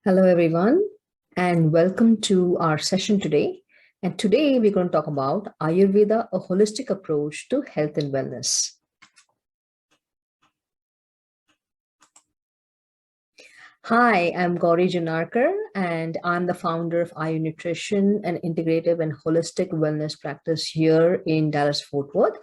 Hello, everyone, and welcome to our session today. And today we're going to talk about Ayurveda, a holistic approach to health and wellness. Hi, I'm Gauri Junnarkar, and I'm the founder of Ayu Nutrition, an integrative and holistic wellness practice here in Dallas, Fort Worth.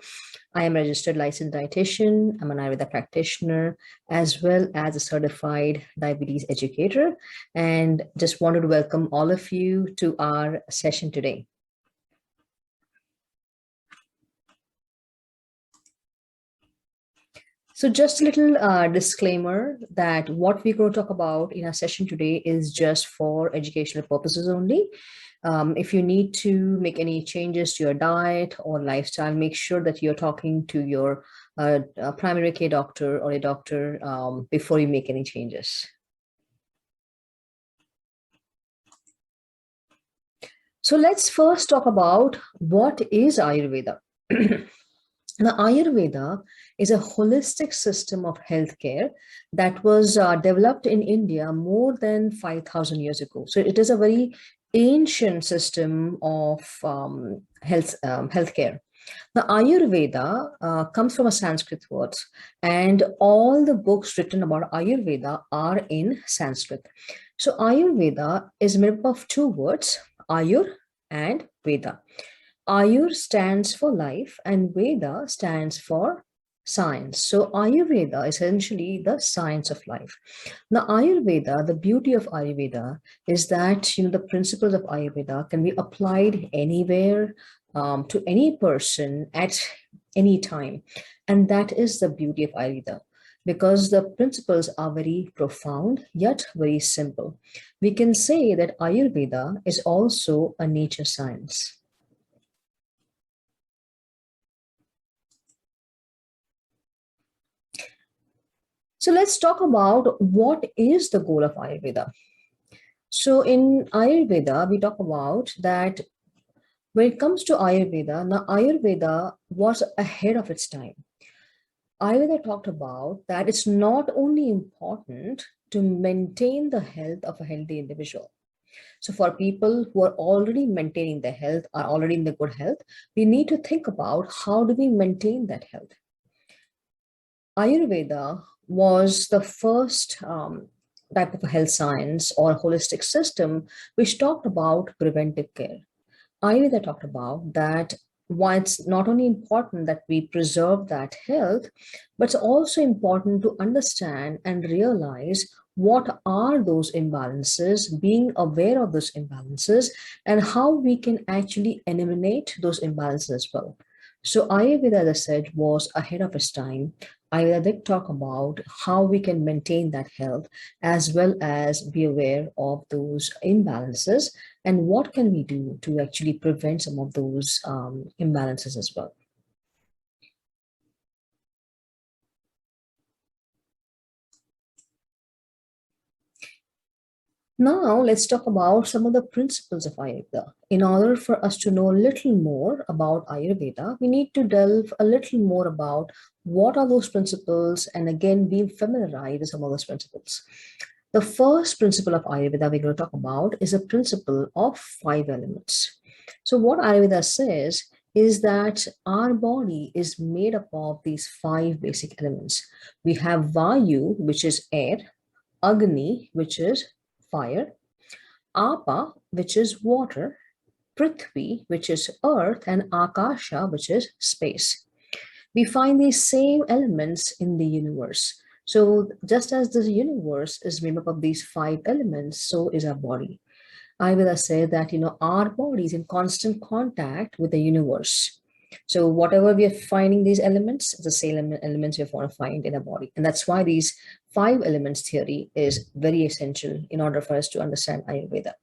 I am a registered licensed dietitian. I'm an Ayurveda practitioner, as well as a certified diabetes educator, and just wanted to welcome all of you to our session today. So just a little disclaimer that what we're going to talk about in our session today is just for educational purposes only. If you need to make any changes to your diet or lifestyle, make sure that you're talking to your primary care doctor or a doctor before you make any changes. So let's first talk about what is Ayurveda. Now, Ayurveda is a holistic system of healthcare that was developed in India more than 5,000 years ago. So it is a very ancient system of healthcare. The Ayurveda comes from a Sanskrit word, and all the books written about Ayurveda are in Sanskrit. So Ayurveda is made up of two words, Ayur and Veda. Ayur stands for life and Veda stands for science. So Ayurveda is essentially the science of life. Now Ayurveda, the beauty of Ayurveda is that the principles of Ayurveda can be applied anywhere to any person at any time. And that is the beauty of Ayurveda, because the principles are very profound yet very simple. We can say that Ayurveda is also a nature science. So let's talk about what is the goal of Ayurveda. So in Ayurveda, we talk about that when it comes to Ayurveda, now Ayurveda was ahead of its time. Ayurveda talked about that it's not only important to maintain the health of a healthy individual. So for people who are already maintaining their health, are already in the good health, we need to think about how do we maintain that health. Ayurveda was the first type of a health science or holistic system which talked about preventive care. Ayurveda talked about that why it's not only important that we preserve that health, but it's also important to understand and realize what are those imbalances, being aware of those imbalances, and how we can actually eliminate those imbalances as well. So Ayurveda, as I said, was ahead of its time. Ayurveda did talk about how we can maintain that health as well as be aware of those imbalances and what can we do to actually prevent some of those imbalances as well. Now, let's talk about some of the principles of Ayurveda. In order for us to know a little more about Ayurveda, we need to delve a little more about what are those principles and again, being familiarized with some of those principles. The first principle of Ayurveda we're going to talk about is a principle of 5 elements. So what Ayurveda says is that our body is made up of these 5 basic elements. We have Vayu, which is air, Agni, which is fire, Apa, which is water, Prithvi, which is earth, and Akasha, which is space. We find these same elements in the universe. So just as the universe is made up of these 5 elements, so is our body. Ayurveda say that, our body is in constant contact with the universe. So whatever we are finding these elements, the same elements we want to find in our body. And that's why these 5 elements theory is very essential in order for us to understand Ayurveda.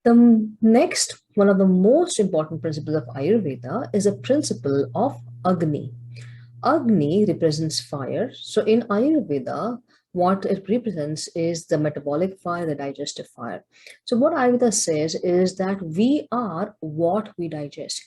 The next, one of the most important principles of Ayurveda is a principle of Agni. Agni represents fire. So in Ayurveda, what it represents is the metabolic fire, the digestive fire. So what Ayurveda says is that we are what we digest.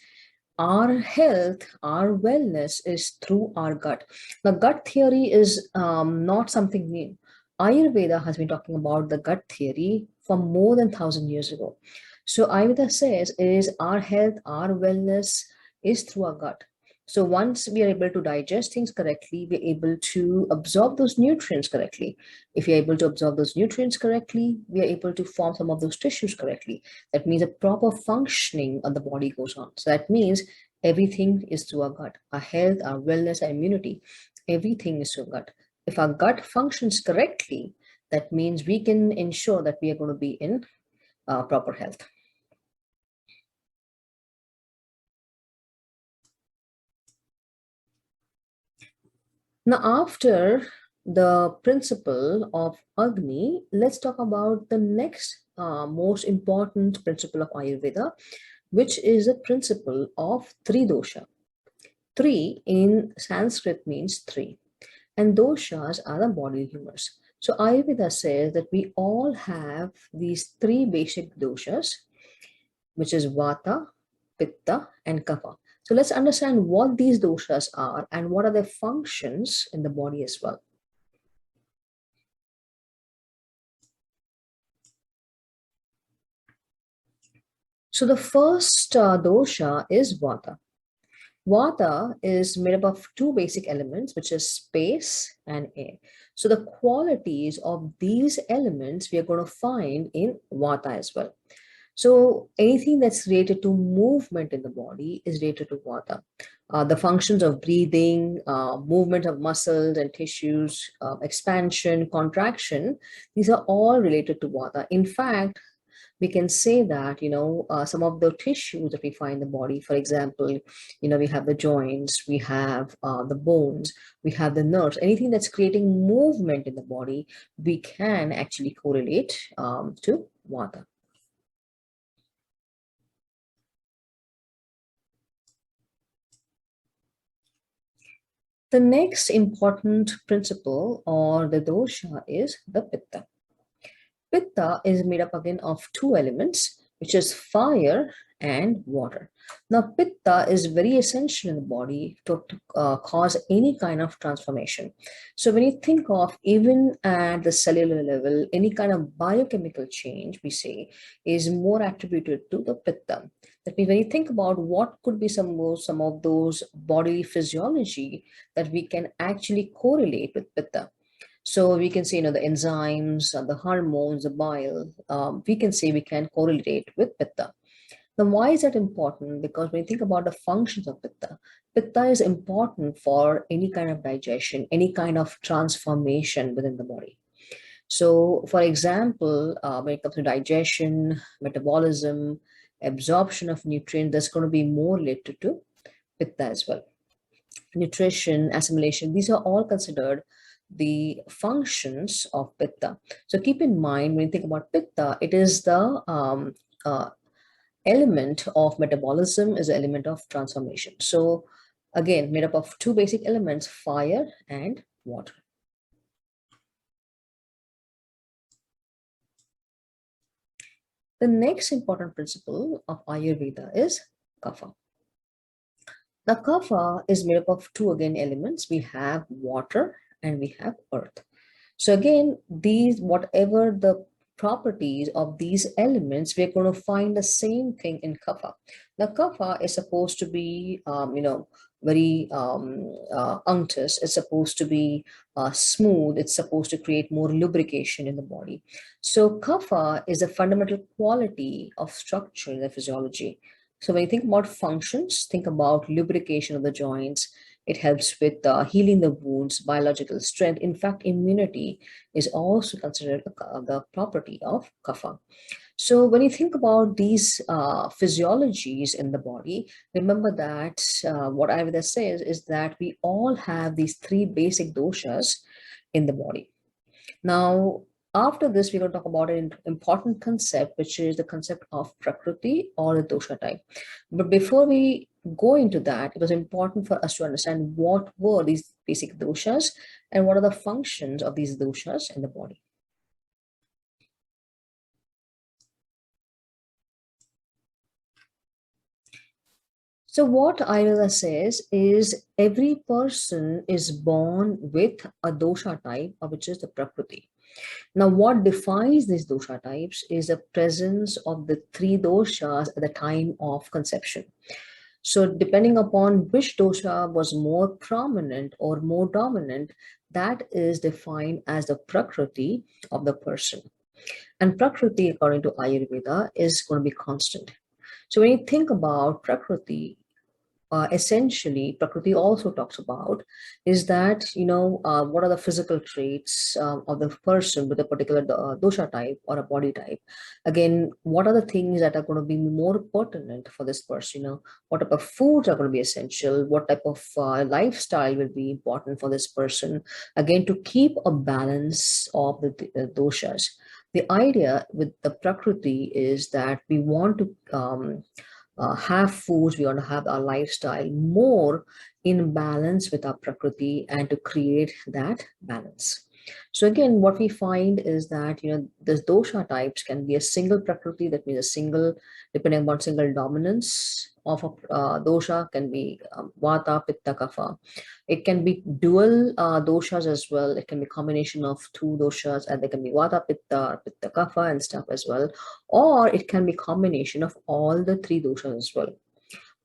our health, our wellness is through our gut. Now, gut theory is not something new. Ayurveda has been talking about the gut theory for more than 1,000 years ago. So Ayurveda says is our health, our wellness is through our gut. So once we are able to digest things correctly, we're able to absorb those nutrients correctly. If you're able to absorb those nutrients correctly, we are able to form some of those tissues correctly. That means a proper functioning of the body goes on. So that means everything is through our gut. Our health, our wellness, our immunity, everything is through our gut. If our gut functions correctly, that means we can ensure that we are going to be in proper health. Now, after the principle of Agni, let's talk about the next most important principle of Ayurveda, which is the principle of three dosha. Three in Sanskrit means three, and doshas are the body humors. So Ayurveda says that we all have these three basic doshas, which is Vata, Pitta, and Kapha. So let's understand what these doshas are and what are their functions in the body as well. So the first dosha is Vata. Vata is made up of two basic elements, which is space and air. So the qualities of these elements we are going to find in Vata as well. So anything that's related to movement in the body is related to Vata. The functions of breathing, movement of muscles and tissues, expansion, contraction, these are all related to Vata. In fact, we can say that some of the tissues that we find in the body, for example, we have the joints, we have the bones, we have the nerves, anything that's creating movement in the body, we can actually correlate to Vata. The next important principle or the dosha is the Pitta. Pitta is made up again of two elements, which is fire and water. Now, Pitta is very essential in the body to cause any kind of transformation. So, when you think of even at the cellular level, any kind of biochemical change, we say, is more attributed to the Pitta. That means when you think about what could be some of those bodily physiology that we can actually correlate with Pitta. So we can say, the enzymes, the hormones, the bile, we can say we can correlate with Pitta. Now, why is that important? Because when you think about the functions of Pitta, Pitta is important for any kind of digestion, any kind of transformation within the body. So, for example, when it comes to digestion, metabolism, absorption of nutrients, that's going to be more related to Pitta as well. Nutrition, assimilation, these are all considered the functions of Pitta. So keep in mind when you think about Pitta, it is the element of metabolism, is the element of transformation. So again, made up of two basic elements, fire and water. The next important principle of Ayurveda is Kapha. Now, Kapha is made up of two again elements. We have water and we have earth. So again, these, whatever the properties of these elements, we're going to find the same thing in Kapha. Now, Kapha is supposed to be, very unctuous. It's supposed to be smooth. It's supposed to create more lubrication in the body. So Kapha is a fundamental quality of structure in the physiology. So when you think about functions, think about lubrication of the joints. It helps with healing the wounds, biological strength. In fact, immunity is also considered the property of kapha. So when you think about these physiologies in the body, remember that what Ayurveda says is that we all have these three basic doshas in the body. Now, after this, we're going to talk about an important concept, which is the concept of Prakruti or the dosha type. But before we go into that, it was important for us to understand what were these basic doshas and what are the functions of these doshas in the body. So what Ayurveda says is every person is born with a dosha type, which is the Prakruti. Now, what defines these dosha types is the presence of the three doshas at the time of conception. So, depending upon which dosha was more prominent or more dominant, that is defined as the Prakruti of the person. And Prakruti, according to Ayurveda, is going to be constant. So, when you think about Prakruti, essentially Prakriti also talks about is that, what are the physical traits of the person with a particular dosha type or a body type. Again, what are the things that are going to be more pertinent for this person? What type of foods are going to be essential, what type of lifestyle will be important for this person, again, to keep a balance of the doshas. The idea with the Prakriti is that we want to have foods, we want to have our lifestyle more in balance with our Prakriti and to create that balance. So again, what we find is that, the dosha types can be a single Prakriti, that means a single, depending upon single dominance of a dosha, can be Vata, Pitta, Kapha. It can be dual doshas as well. It can be combination of two doshas, and they can be Vata, Pitta, Pitta, Kapha and stuff as well. Or it can be combination of all the three doshas as well.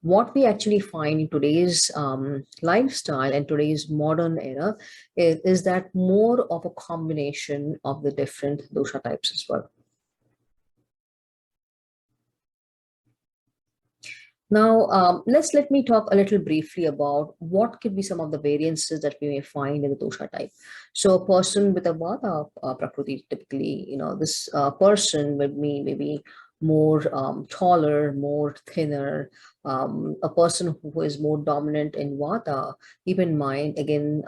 What we actually find in today's lifestyle and today's modern era is that more of a combination of the different dosha types as well. Now, let me talk a little briefly about what could be some of the variances that we may find in the dosha type. So, a person with a Vata Prakriti, typically, this person would be maybe more taller, more thinner. A person who is more dominant in Vata, keep in mind, again,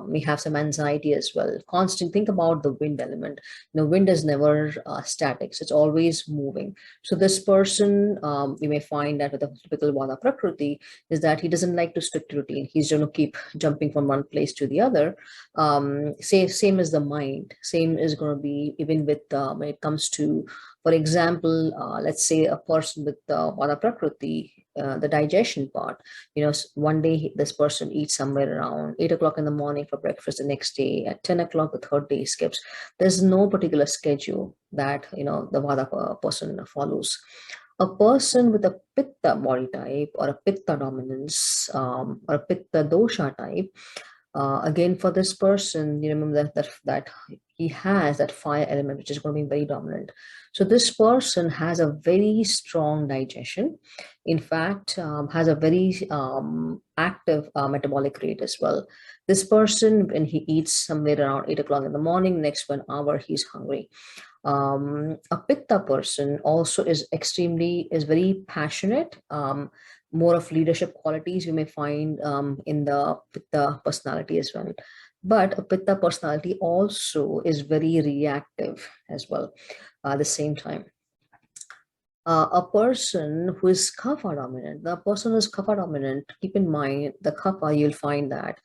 may have some anxiety as well. Constant, think about the wind element. Wind is never static, so it's always moving. So this person, you may find that with a typical Vata Prakriti, is that he doesn't like to stick to routine. He's going to keep jumping from one place to the other. Same as the mind. Same is going to be even with when it comes to, for example, let's say a person with Vata Prakriti, the digestion part. One day this person eats somewhere around 8 o'clock in the morning for breakfast. The next day at 10 o'clock, the third day skips. There's no particular schedule that the Vata person follows. A person with a Pitta body type or a Pitta dominance or a Pitta dosha type, again, for this person, you remember that he has that fire element, which is going to be very dominant. So this person has a very strong digestion. In fact, has a very active metabolic rate as well. This person, when he eats somewhere around 8 o'clock in the morning, next 1 hour, he's hungry. A Pitta person also is very passionate, more of leadership qualities you may find in the Pitta personality as well. But a Pitta personality also is very reactive as well at the same time. A person who is kapha dominant, the person who is kapha dominant, keep in mind the kapha, you'll find that,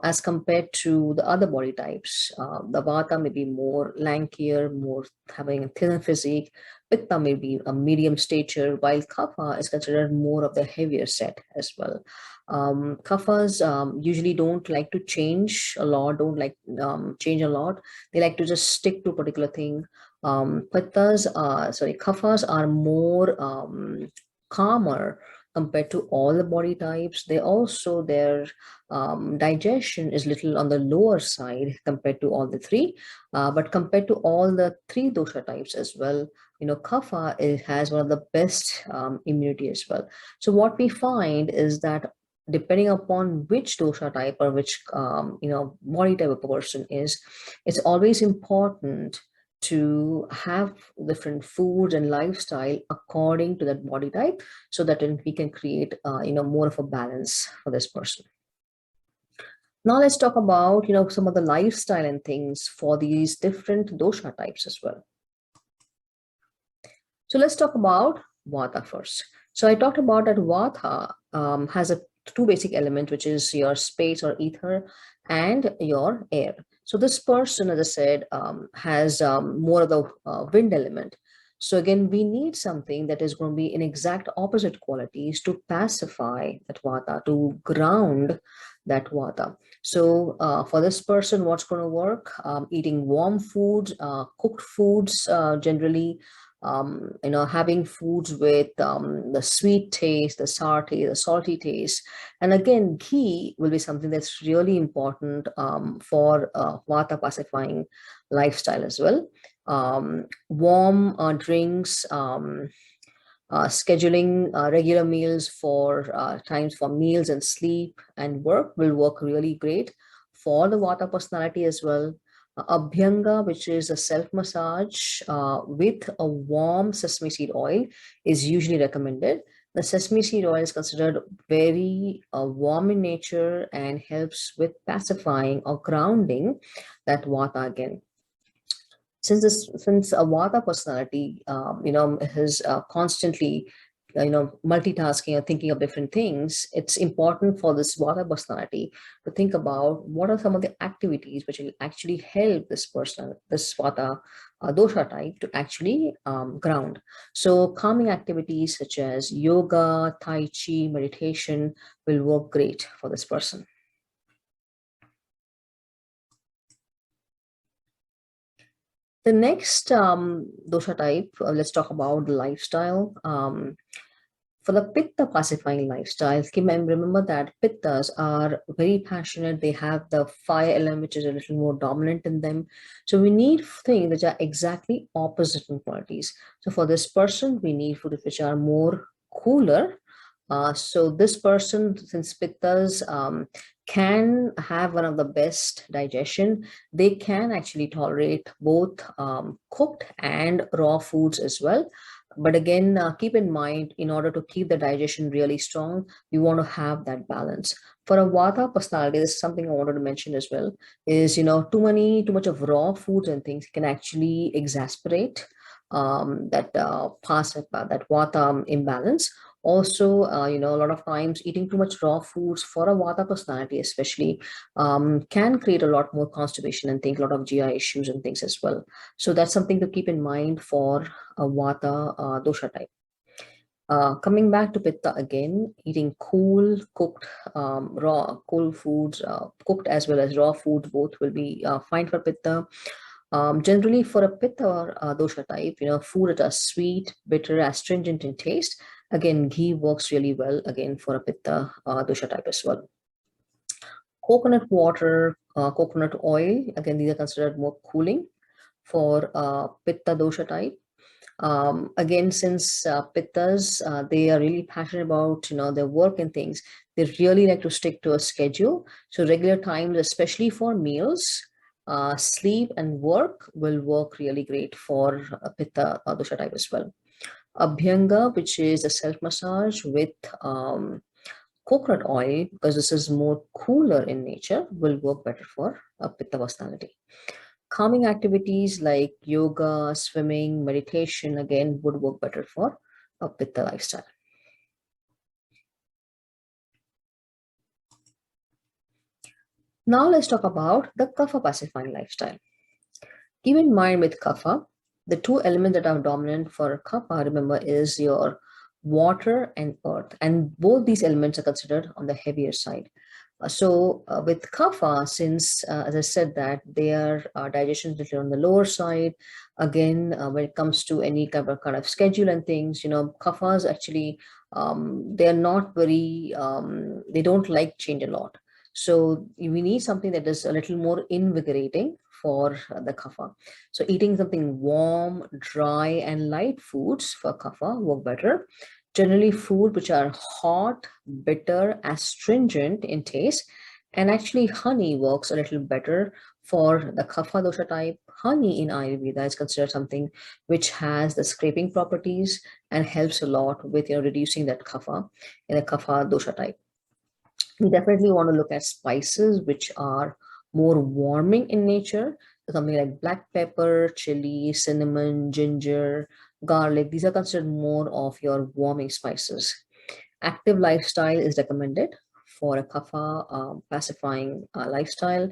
as compared to the other body types, the vata may be more lankier, more having a thinner physique, pitta may be a medium stature, while kapha is considered more of the heavier set as well. Kaphas usually don't like to change a lot, don't like change a lot. They like to just stick to a particular thing. Kaphas are more calmer compared to all the body types. They also, their digestion is little on the lower side compared to all the three, but compared to all the three dosha types as well, Kapha has one of the best immunity as well. So what we find is that depending upon which dosha type or which body type of a person is, it's always important to have different foods and lifestyle according to that body type, so that we can create more of a balance for this person. Now let's talk about some of the lifestyle and things for these different dosha types as well. So let's talk about Vata first. So I talked about that Vata has two basic elements, which is your space or ether and your air. So this person, as I said, has more of the wind element. So again, we need something that is going to be in exact opposite qualities to pacify that Vata, to ground that Vata. So for this person, what's going to work? Eating warm foods, cooked foods, generally, having foods with the sweet taste, the sour taste, the salty taste. And again, ghee will be something that's really important for Vata pacifying lifestyle as well. Warm drinks, scheduling regular meals for times for meals and sleep and work will work really great for the Vata personality as well. Abhyanga, which is a self massage with a warm sesame seed oil, is usually recommended. The sesame seed oil is considered very warm in nature and helps with pacifying or grounding that Vata again. Since a Vata personality is constantly multitasking or thinking of different things, it's important for this Vata personality to think about what are some of the activities which will actually help this person, this Vata dosha type, to actually ground. So calming activities such as yoga, tai chi, meditation will work great for this person. The next dosha type, let's talk about the lifestyle. For the Pitta pacifying lifestyle, remember that Pittas are very passionate. They have the fire element, which is a little more dominant in them. So we need things which are exactly opposite in qualities. So for this person, we need food which are more cooler. So this person, since Pittas can have one of the best digestion, they can actually tolerate both cooked and raw foods as well. But again, keep in mind, in order to keep the digestion really strong, we want to have that balance. For a Vata personality, this is something I wanted to mention as well, is, too much of raw foods and things can actually exasperate that Vata imbalance. Also, a lot of times eating too much raw foods for a Vata personality, especially, can create a lot more constipation and things, a lot of GI issues and things as well. So that's something to keep in mind for a Vata dosha type. Coming back to Pitta again, eating cool, cooked, cool foods, cooked as well as raw foods, both will be fine for Pitta. Generally, for a Pitta dosha type, food that are sweet, bitter, astringent in taste. Again, ghee works really well again for a Pitta dosha type as well. Coconut water, coconut oil, again, these are considered more cooling for Pitta dosha type. Again, since Pittas, they are really passionate about, their work and things, they really like to stick to a schedule. So regular times, especially for meals, sleep and work will work really great for Pitta dosha type as well. Abhyanga, which is a self massage with coconut oil, because this is more cooler in nature, will work better for a Pitta personality. Calming activities like yoga, swimming, meditation, again, would work better for a Pitta lifestyle. Now let's talk about the Kapha pacifying lifestyle. Keep in mind with Kapha, the two elements that are dominant for Kapha, remember, is your water and earth. And both these elements are considered on the heavier side. So with Kapha, since, as I said, that their digestion is little on the lower side, again, when it comes to any kind of schedule and things, Kaphas actually, they're not very, they don't like change a lot. So we need something that is a little more invigorating for the Kapha. So eating something warm, dry, and light foods for Kapha work better. Generally, food which are hot, bitter, astringent in taste, and actually honey works a little better for the Kapha dosha type. Honey in Ayurveda is considered something which has the scraping properties and helps a lot with reducing that Kapha in the Kapha dosha type. We definitely want to look at spices which are more warming in nature, something like black pepper, chili, cinnamon, ginger, garlic. These are considered more of your warming spices. Active lifestyle is recommended for a kapha pacifying lifestyle.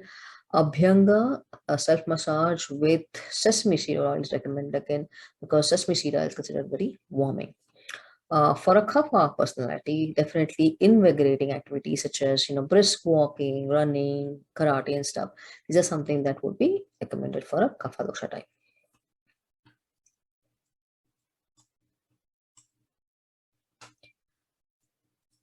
Abhyanga, a self massage with sesame seed oil is recommended again because sesame seed oil is considered very warming. For a Kapha personality, definitely invigorating activities such as brisk walking, running, karate, and stuff. These are something that would be recommended for a Kapha dosha type.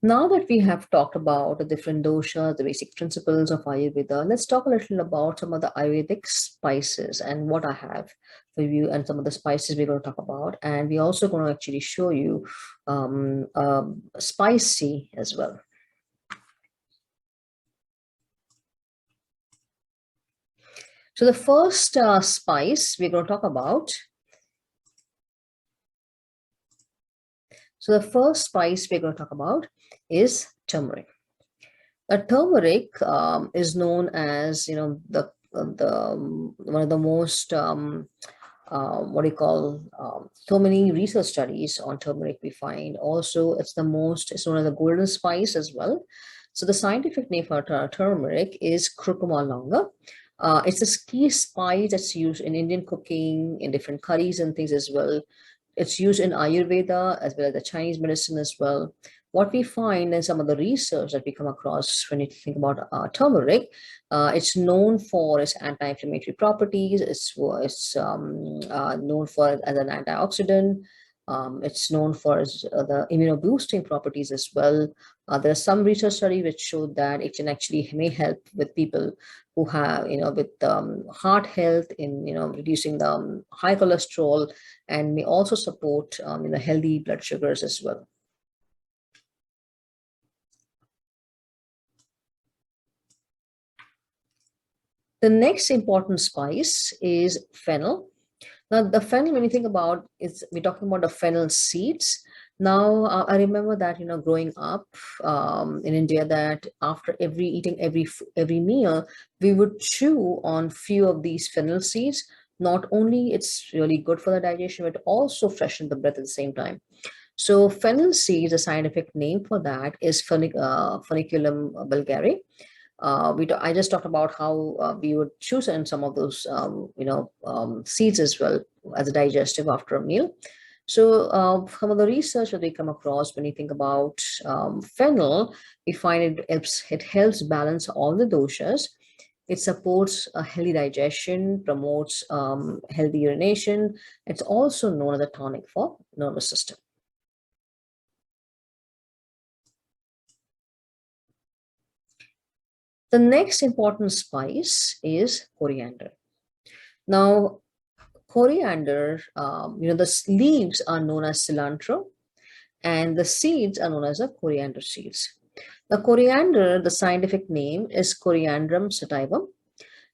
Now that we have talked about the different doshas, the basic principles of Ayurveda, let's talk a little about some of the Ayurvedic spices and what I have for you and some of the spices we're going to talk about. And we're also going to actually show you spicy as well. So the first spice we're going to talk about. So the first spice we're going to talk about is turmeric. Turmeric is known as one of the most what do you call so many research studies on turmeric we find. Also, it's known as the golden spice as well. So the scientific name for turmeric is curcuma longa. It's a key spice that's used in Indian cooking, in different curries and things as well. It's used in Ayurveda as well as the Chinese medicine as well. What we find in some of the research that we come across when you think about turmeric, it's known for its anti-inflammatory properties. It's known for as an antioxidant. It's known for the immunoboosting properties as well. There are some research study which showed that it can actually may help with people who have, with heart health in, reducing the high cholesterol, and may also support, healthy blood sugars as well. The next important spice is fennel. Now, the fennel, when you think about, we're talking about the fennel seeds. Now, I remember that growing up in India, that after eating every meal, we would chew on few of these fennel seeds. Not only it's really good for the digestion, but also freshen the breath at the same time. So, fennel seeds, a scientific name for that is Funiculum bulgari. I just talked about how we would choose in some of those seeds as well as a digestive after a meal. So some of the research that we come across when you think about fennel, we find it helps balance all the doshas. It supports a healthy digestion, promotes healthy urination. It's also known as a tonic for nervous system. The next important spice is coriander. Now, coriander, the leaves are known as cilantro, and the seeds are known as the coriander seeds. The coriander, the scientific name is Coriandrum sativum.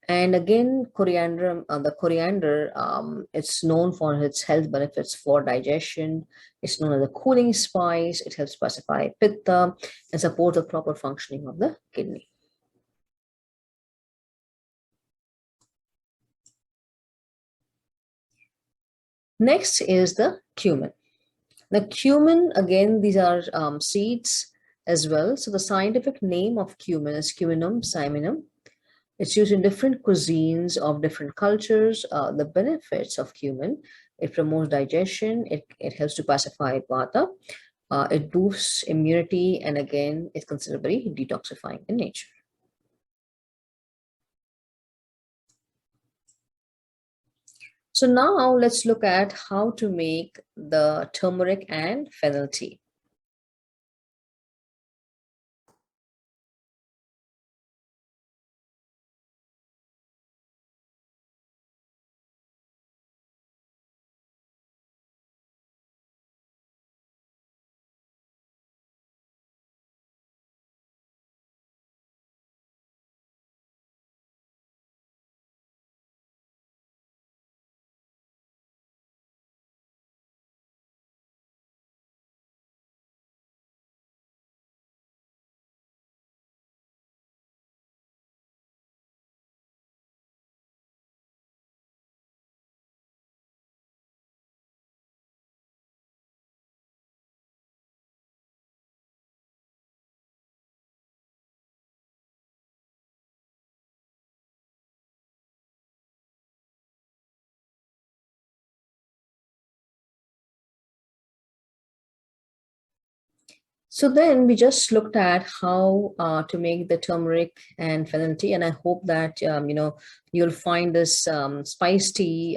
And again, the coriander, it's known for its health benefits for digestion. It's known as a cooling spice. It helps pacify Pitta and support the proper functioning of the kidney. Next is the cumin. The cumin, again, these are seeds as well. So the scientific name of cumin is Cuminum cyminum. It's used in different cuisines of different cultures. The benefits of cumin: it promotes digestion, it helps to pacify Vata, it boosts immunity, and again, it's considered very detoxifying in nature. So now let's look at how to make the turmeric and fennel tea. So then we just looked at how to make the turmeric and fennel tea, and I hope that you'll find this spice tea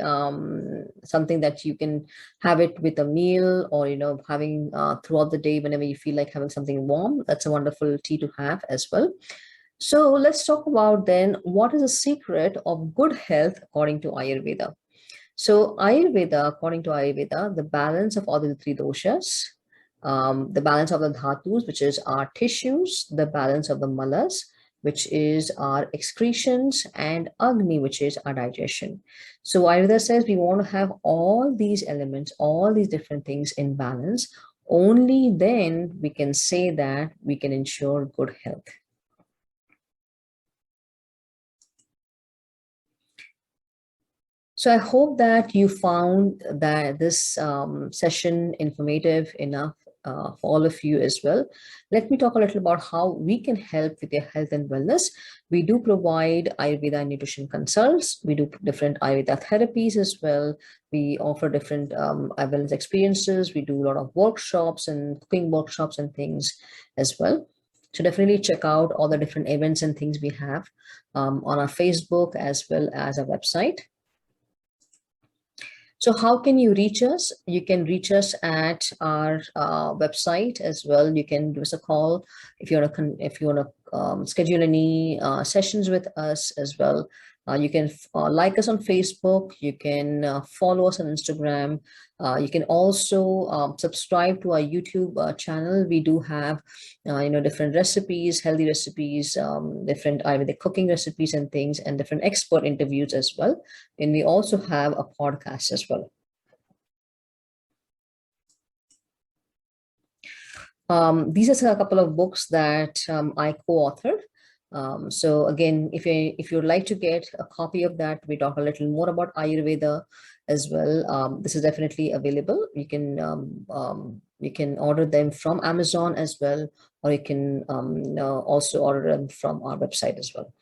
something that you can have it with a meal, or having throughout the day whenever you feel like having something warm. That's a wonderful tea to have as well. So let's talk about then what is the secret of good health according to Ayurveda. So Ayurveda, according to Ayurveda, the balance of all the three doshas, the balance of the dhatus, which is our tissues, the balance of the malas, which is our excretions, and Agni, which is our digestion. So Ayurveda says we want to have all these elements, all these different things in balance. Only then we can say that we can ensure good health. So I hope that you found that this session informative enough for all of you as well. Let me talk a little about how we can help with your health and wellness. We do provide Ayurveda nutrition consults. We do different Ayurveda therapies as well. We offer different wellness experiences. We do a lot of workshops and cooking workshops and things as well. So definitely check out all the different events and things we have on our Facebook as well as our website. So how can you reach us? You can reach us at our website as well. You can give us a call if you want to schedule any sessions with us as well. You can like us on Facebook. You can follow us on Instagram. You can also subscribe to our YouTube channel. We do have, different recipes, healthy recipes, different Ayurvedic cooking recipes and things, and different expert interviews as well. And we also have a podcast as well. These are a couple of books that I co-authored. So again, if you'd like to get a copy of that, we talk a little more about Ayurveda as well. This is definitely available. You can order them from Amazon as well, or you can also order them from our website as well.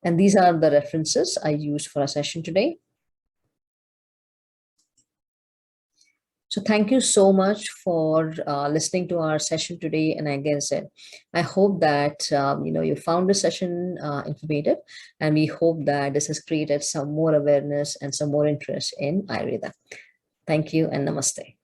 And these are the references I used for our session today. So thank you so much for listening to our session today. And again, said, I hope that you found this session informative, and we hope that this has created some more awareness and some more interest in Ayurveda. Thank you and namaste.